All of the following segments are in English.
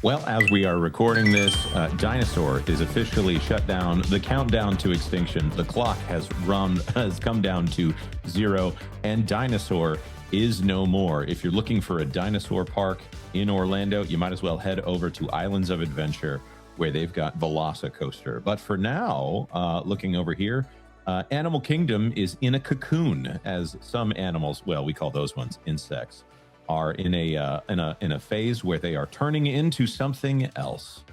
Well, as we are recording this, Dinosaur is officially shut down. The countdown to extinction, the clock has come down to 0, and Dinosaur is no more. If you're looking for a dinosaur park in Orlando, you might as well head over to Islands of Adventure, where they've got Velocicoaster. But for now, looking over here, Animal Kingdom is in a cocoon, as some animals, well, we call those ones insects, are in a phase where they are turning into something else.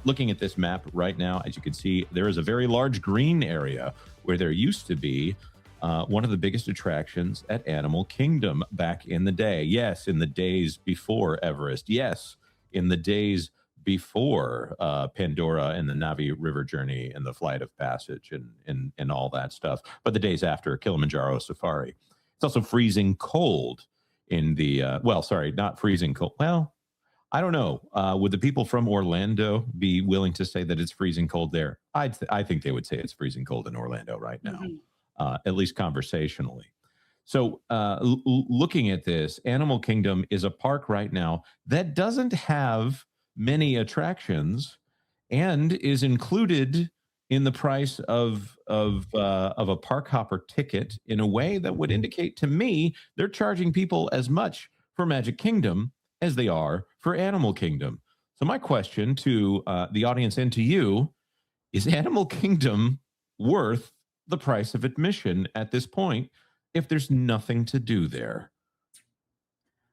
Looking at this map right now, as you can see, there is a very large green area where there used to be one of the biggest attractions at Animal Kingdom back in the day. Yes, in the days before Everest. Yes, in the days before Pandora and the Navi River journey and the Flight of Passage and all that stuff. But the days after Kilimanjaro Safari. It's also freezing cold in the, well, sorry, not freezing cold. Well, I don't know. Would the people from Orlando be willing to say that it's freezing cold there? I think they would say it's freezing cold in Orlando right now, at least conversationally. So looking at this, Animal Kingdom is a park right now that doesn't have many attractions and is included in the price of a park hopper ticket in a way that would indicate to me they're charging people as much for Magic Kingdom as they are for Animal Kingdom. So my question to the audience and to you is, Animal Kingdom worth the price of admission at this point if there's nothing to do there?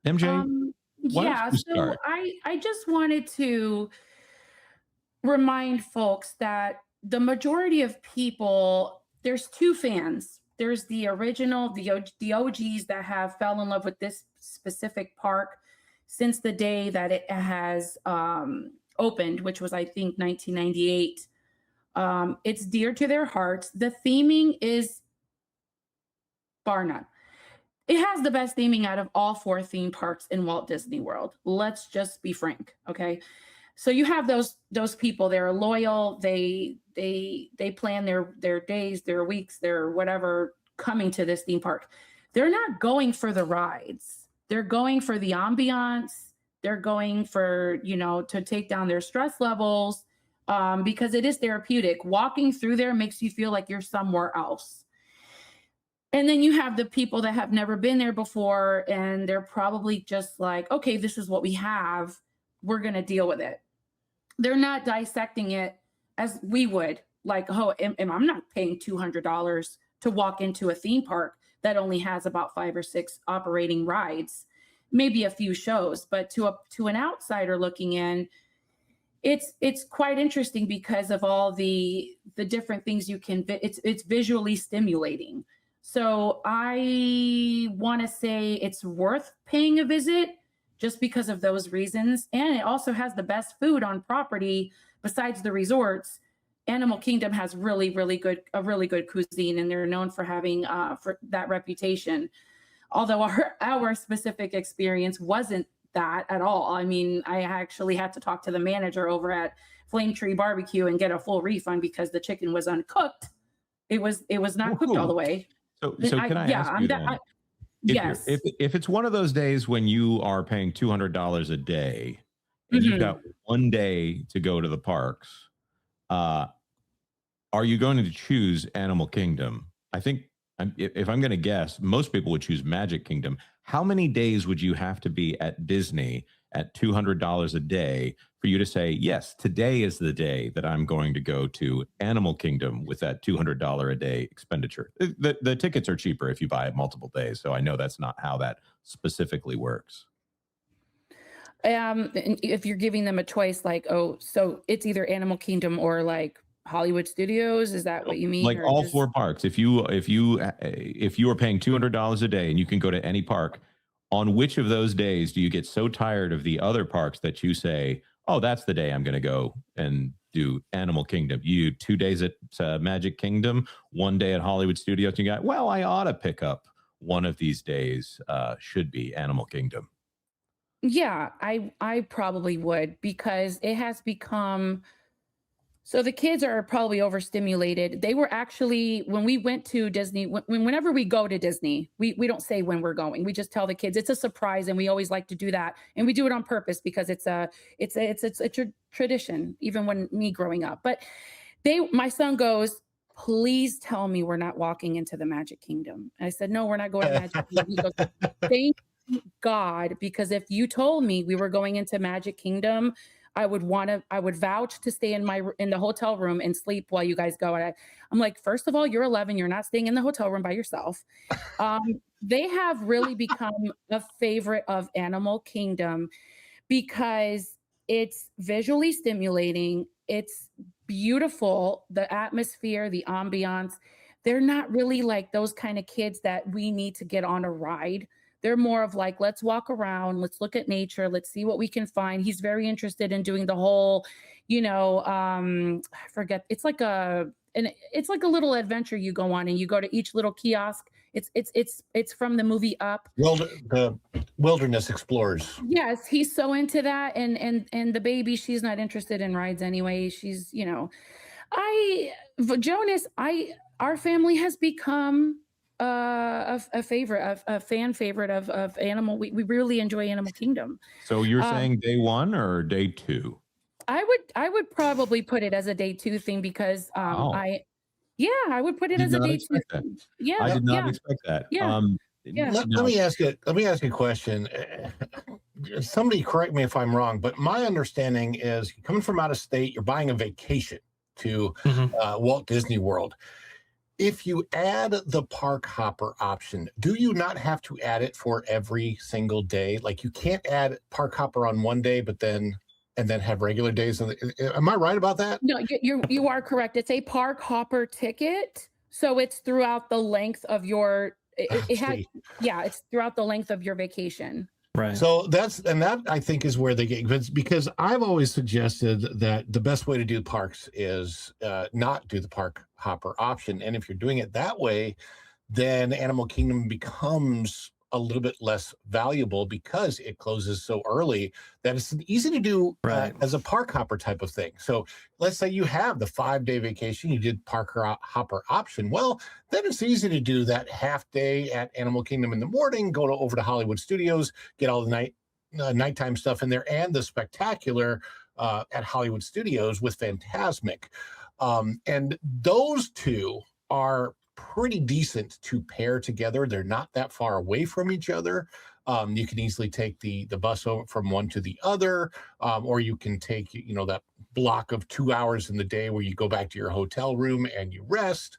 MJ, Yeah, so I just wanted to remind folks that the majority of people, there's two fans. There's the original, the OGs that have fell in love with this specific park since the day that it has opened, which was, I think, 1998. It's dear to their hearts. The theming is bar none. It has the best theming out of all 4 theme parks in Walt Disney World. Let's just be frank, okay? So you have those people. They're loyal. They plan their days, their weeks, their whatever coming to this theme park. They're not going for the rides. They're going for the ambiance. They're going for, to take down their stress levels, because it is therapeutic. Walking through there makes you feel like you're somewhere else. And then you have the people that have never been there before, and they're probably just like, okay, this is what we have. We're going to deal with it. They're not dissecting it as we would. Like, oh, I'm not paying $200 to walk into a theme park that only has about 5 or 6 operating rides, maybe a few shows. But to an outsider looking in, it's quite interesting because of all the different things you can. It's visually stimulating. So I want to say it's worth paying a visit just because of those reasons. And it also has the best food on property besides the resorts. Animal Kingdom has really good cuisine, and they're known for having for that reputation. Although our specific experience wasn't that at all. I mean, I actually had to talk to the manager over at Flame Tree Barbecue and get a full refund because the chicken was uncooked. It was not cooked all the way. So can I ask you then, yes. If it's one of those days when you are paying $200 a day and you've got one day to go to the parks, are you going to choose Animal Kingdom? I think, if I'm going to guess, most people would choose Magic Kingdom. How many days would you have to be at Disney at $200 a day for you to say, yes, today is the day that I'm going to go to Animal Kingdom with that $200 a day expenditure? The tickets are cheaper if you buy it multiple days, so I know that's not how that specifically works. If you're giving them a choice, like, oh, so it's either Animal Kingdom or like Hollywood Studios, is that what you mean? Like all 4 parks. If you are paying $200 a day and you can go to any park, on which of those days do you get so tired of the other parks that you say, oh, that's the day I'm going to go and do Animal Kingdom? You 2 days at Magic Kingdom, 1 day at Hollywood Studios, and you got, well, I ought to pick up one of these days, should be Animal Kingdom. Yeah, I probably would, because it has become So the kids are probably overstimulated. They were actually, when we went to Disney, whenever we go to Disney, we don't say when we're going. We just tell the kids it's a surprise, and we always like to do that, and we do it on purpose because it's a tradition, even when me growing up. But my son goes, please tell me we're not walking into the Magic Kingdom. And I said, no, we're not going to Magic Kingdom. He goes, thank God, because if you told me we were going into Magic Kingdom, I would vouch to stay in the hotel room and sleep while you guys go. And I'm like, first of all, you're 11. You're not staying in the hotel room by yourself. They have really become a favorite of Animal Kingdom because it's visually stimulating. It's beautiful. The atmosphere, the ambiance. They're not really like those kind of kids that we need to get on a ride. They're more of like, let's walk around, let's look at nature, let's see what we can find. He's very interested in doing the whole, I forget. It's like a little adventure you go on, and you go to each little kiosk. It's from the movie Up. The Wilderness Explorers. Yes, he's so into that, and the baby, she's not interested in rides anyway. She's, Jonas, our family has become a fan favorite of Animal. We really enjoy Animal Kingdom. So you're saying day one or day two? I would probably put it as a day two thing because I would put it as a day two thing. Yeah, I did not expect that. Yeah. Let me ask you a question. Somebody correct me if I'm wrong, but my understanding is you're coming from out of state, you're buying a vacation to Walt Disney World. If you add the park hopper option, do you not have to add it for every single day? Like you can't add park hopper on one day, but then have regular days. Am I right about that? No, you are correct. It's a park hopper ticket, so it's throughout the length of your. It's throughout the length of your vacation. Right. So that I think is where they get, because I've always suggested that the best way to do parks is not do the park hopper option. And if you're doing it that way, then Animal Kingdom becomes a little bit less valuable because it closes so early that it's easy to do as a park hopper type of thing. So let's say you have the 5-day vacation, you did park hopper option. Well, then it's easy to do that half day at Animal Kingdom in the morning, go over to Hollywood Studios, get all the nighttime stuff in there, and the spectacular at Hollywood Studios with Fantasmic. And those two are pretty decent to pair together. They're not that far away from each other. You can easily take the bus over from one to the other, or you can take that block of 2 hours in the day where you go back to your hotel room and you rest.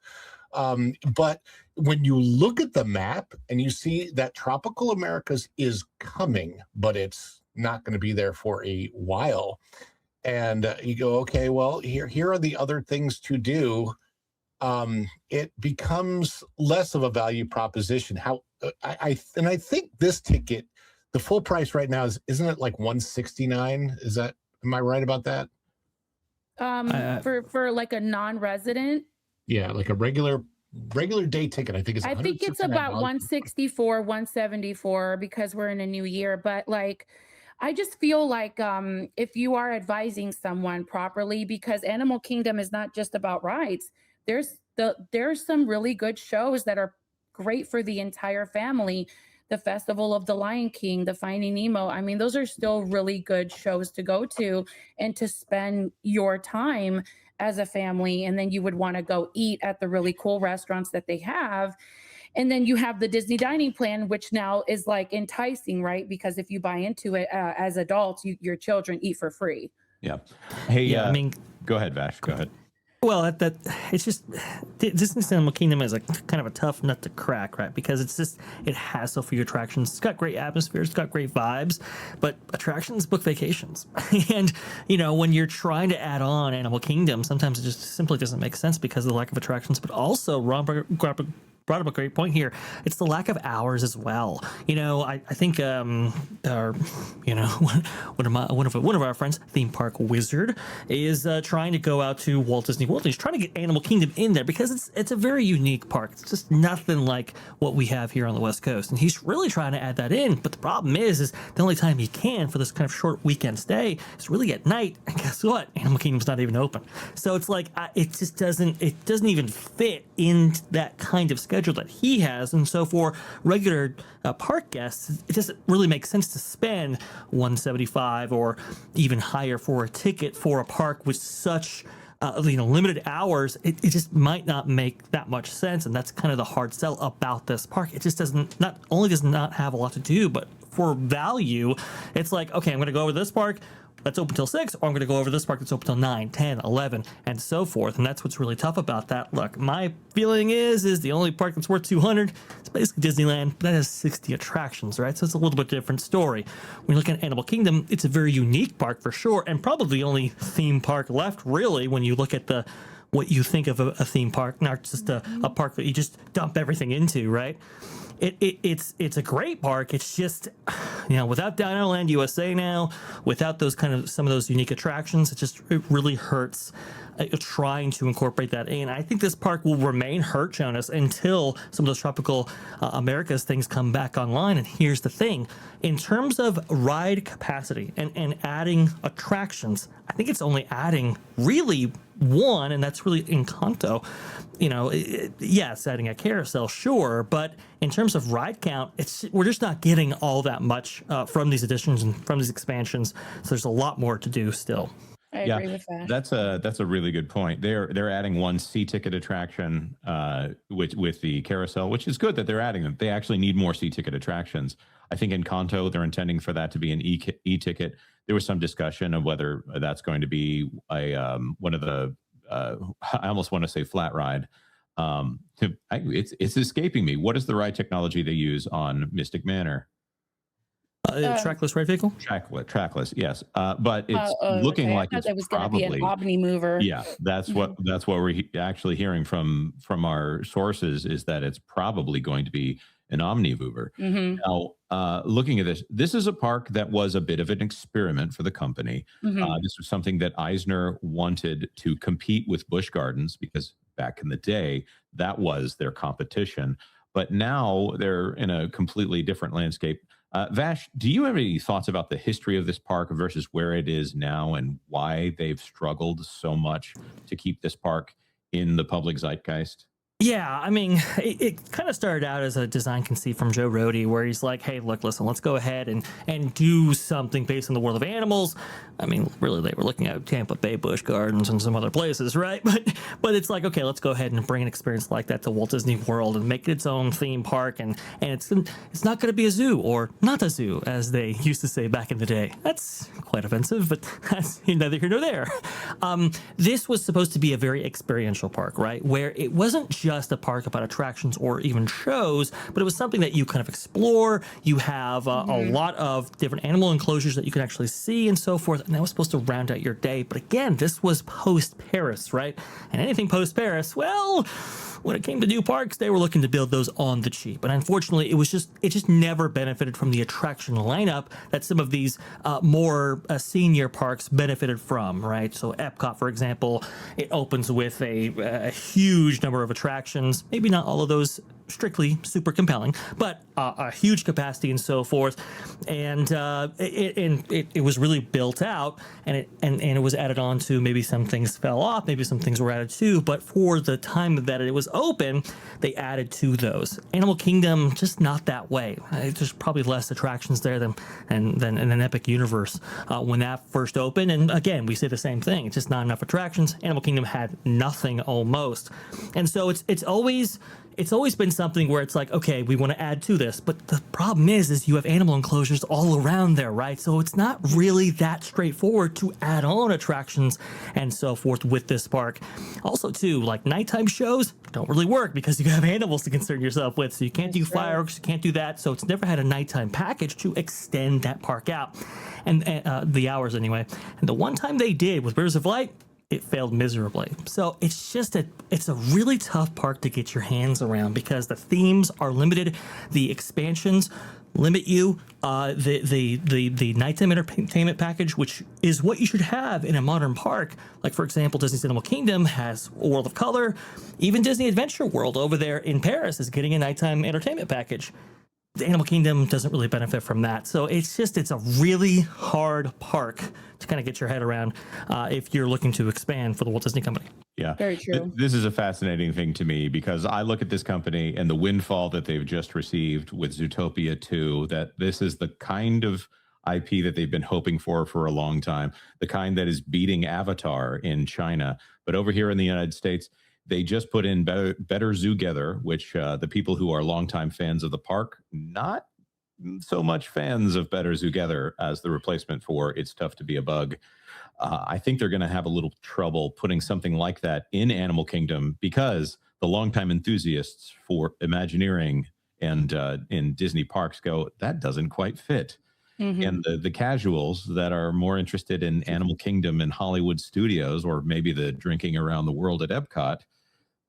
But when you look at the map and you see that Tropical Americas is coming, but it's not going to be there for a while, and you go, okay, well, here are the other things to do. It becomes less of a value proposition. I think this ticket, the full price right now isn't it like $169? Am I right about that? For like a non-resident. Yeah, like a regular day ticket. I think it's about $164, $174 because we're in a new year. But like, I just feel like if you are advising someone properly, because Animal Kingdom is not just about rides. There's some really good shows that are great for the entire family. The Festival of the Lion King, the Finding Nemo. I mean, those are still really good shows to go to and to spend your time as a family. And then you would want to go eat at the really cool restaurants that they have. And then you have the Disney dining plan, which now is like enticing, right? Because if you buy into it as adults, your children eat for free. Yeah. Hey, yeah, go ahead, Vash. Go ahead. Well, it's just Disney's Animal Kingdom is like kind of a tough nut to crack, right? Because it has so few attractions. It's got great atmosphere, it's got great vibes, but attractions book vacations. And when you're trying to add on Animal Kingdom, sometimes it just simply doesn't make sense because of the lack of attractions. But also, Ron brought brought up a great point here. It's the lack of hours as well. I think one of our friends, theme park wizard, is trying to go out to Walt Disney World. He's trying to get Animal Kingdom in there because it's a very unique park. It's just nothing like what we have here on the West Coast, and he's really trying to add that in. But the problem is the only time he can for this kind of short weekend stay is really at night. And guess what? Animal Kingdom's not even open. So it's like it just doesn't even fit in that kind of schedule that he has. And so for regular park guests, it doesn't really make sense to spend $175 or even higher for a ticket for a park with such limited hours. It just might not make that much sense, and that's kind of the hard sell about this park. It just not only does not have a lot to do, but for value, it's like, okay, I'm going to go over to this park that's open till 6, or I'm going to go over this park that's open till 9, 10, 11, and so forth. And that's what's really tough about that. Look, my feeling is the only park that's worth $200 is basically Disneyland. That has 60 attractions, right? So it's a little bit different story. When you look at Animal Kingdom, it's a very unique park for sure, and probably the only theme park left, really, when you look at what you think of a theme park, not just a park that you just dump everything into, right? It's a great park. It's just, without Dinoland USA now, without some of those unique attractions, it really hurts trying to incorporate that in. I think this park will remain hurt, Jonas, until some of those tropical Americas things come back online. And here's the thing. In terms of ride capacity and adding attractions, I think it's only adding really one, and that's really Encanto. Yes, adding a carousel, sure, but in terms of ride count, we're just not getting all that much from these additions and from these expansions. So there's a lot more to do still. I agree with that. That's a really good point. They're adding one C-ticket attraction with the carousel, which is good that they're adding them. They actually need more C-ticket attractions. I think in Encanto, they're intending for that to be an e-ticket. There was some discussion of whether that's going to be one of the I almost want to say flat ride. It's escaping me. What is the ride technology they use on Mystic Manor? Trackless ride vehicle? Trackless, yes. But it's looking like it's was probably going to be an Omni mover. Yeah, that's what we're actually hearing from our sources, is that it's probably going to be an Omni mover. Mm-hmm. Now, looking at this is a park that was a bit of an experiment for the company. Mm-hmm. This was something that Eisner wanted to compete with Busch Gardens, because back in the day, that was their competition. But now they're in a completely different landscape. Vash, do you have any thoughts about the history of this park versus where it is now and why they've struggled so much to keep this park in the public zeitgeist? Yeah, I mean, it kind of started out as a design conceit from Joe Rohde, where he's like, hey, look, listen, let's go ahead and do something based on the world of animals. I mean, really, they were looking at Tampa Bay Busch Gardens and some other places, right? But it's like, okay, let's go ahead and bring an experience like that to Walt Disney World and make it its own theme park. And it's not going to be a zoo, or not a zoo, as they used to say back in the day. That's quite offensive, but that's neither here nor there. This was supposed to be a very experiential park, right? Where it wasn't just a park about attractions or even shows, but it was something that you kind of explore. You have a lot of different animal enclosures that you can actually see and so forth, and that was supposed to round out your day. But again, this was post-Paris, right? And anything post-Paris, well, when it came to new parks, they were looking to build those on the cheap. And unfortunately, it just never benefited from the attraction lineup that some of these more senior parks benefited from, right? So Epcot, for example, it opens with a huge number of attractions, maybe not all of those strictly super compelling, but a huge capacity and so forth. And it was really built out, and it was added on to. Maybe some things fell off, maybe some things were added to, but for the time that it was open, they added to those. Animal Kingdom, just not that way. There's probably less attractions there than an Epic Universe when that first opened. And again, we say the same thing. It's just not enough attractions. Animal Kingdom had nothing almost. And so it's always been something where it's like, okay, we want to add to this, but the problem is you have animal enclosures all around there, right? So it's not really that straightforward to add on attractions and so forth with this park. Also, too, like nighttime shows don't really work because you have animals to concern yourself with, so you can't do fireworks, you can't do that. So it's never had a nighttime package to extend that park out, and the hours anyway. And the one time they did with Rivers of Light, it failed miserably. So it's a really tough park to get your hands around because the themes are limited, the expansions limit you, the nighttime entertainment package, which is what you should have in a modern park. Like, for example, Disney's Animal Kingdom has a World of Color. Even Disney Adventure World over there in Paris is getting a nighttime entertainment package. The Animal Kingdom doesn't really benefit from that. So it's a really hard park to kind of get your head around if you're looking to expand for the Walt Disney Company. Yeah, very true. This is a fascinating thing to me because I look at this company and the windfall that they've just received with Zootopia 2, that this is the kind of IP that they've been hoping for a long time, the kind that is beating Avatar in China. But over here in the United States, they just put in Better Zoogether, which the people who are longtime fans of the park, not so much fans of Better Zoogether as the replacement for It's Tough to Be a Bug. I think they're going to have a little trouble putting something like that in Animal Kingdom because the longtime enthusiasts for Imagineering and in Disney parks go, that doesn't quite fit. Mm-hmm. And the casuals that are more interested in Animal Kingdom and Hollywood Studios, or maybe the drinking around the world at Epcot,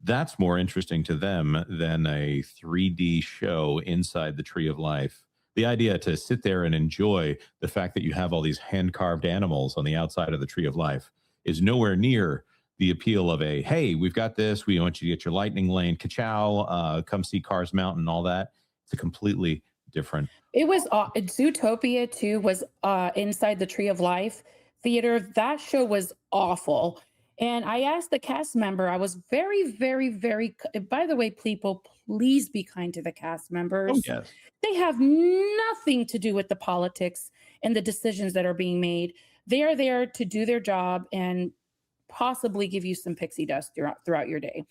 that's more interesting to them than a 3D show inside the Tree of Life. The idea to sit there and enjoy the fact that you have all these hand-carved animals on the outside of the Tree of Life is nowhere near the appeal of a, hey, we've got this, we want you to get your lightning lane, ka-chow, come see Cars Mountain, all that. It's a completely different. It was Zootopia 2 was inside the Tree of Life theater. That show was awful. And I asked the cast member, I was very, very, very, by the way, people, please be kind to the cast members. Oh, yes. They have nothing to do with the politics and the decisions that are being made. They are there to do their job and possibly give you some pixie dust throughout your day.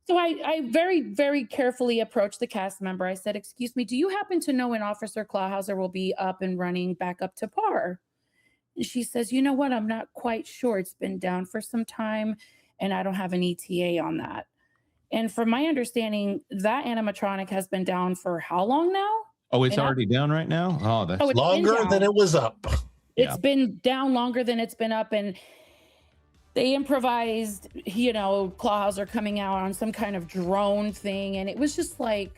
So I very, very carefully approached the cast member. I said, excuse me, do you happen to know when Officer Clawhauser will be up and running back up to par? And she says, you know what? I'm not quite sure. It's been down for some time and I don't have an ETA on that. And from my understanding, that animatronic has been down for how long now? Oh, it's already down right now? Oh, that's longer than it was up. It's been down longer than it's been up. And they improvised, Clawhauser coming out on some kind of drone thing. And it was just like,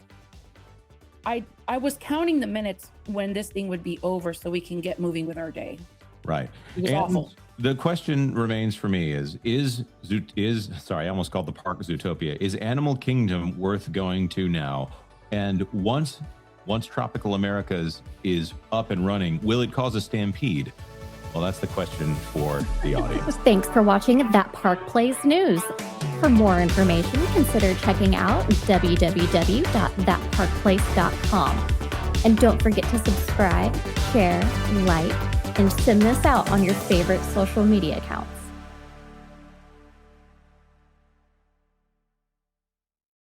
I was counting the minutes when this thing would be over so we can get moving with our day. Right. It was awful. The question remains for me sorry, I almost called the park Zootopia. Is Animal Kingdom worth going to now? And once Tropical Americas is up and running, will it cause a stampede? Well, that's the question for the audience. Thanks for watching That Park Plays News. For more information, consider checking out www.thatparkplace.com. And don't forget to subscribe, share, like, and send this out on your favorite social media accounts.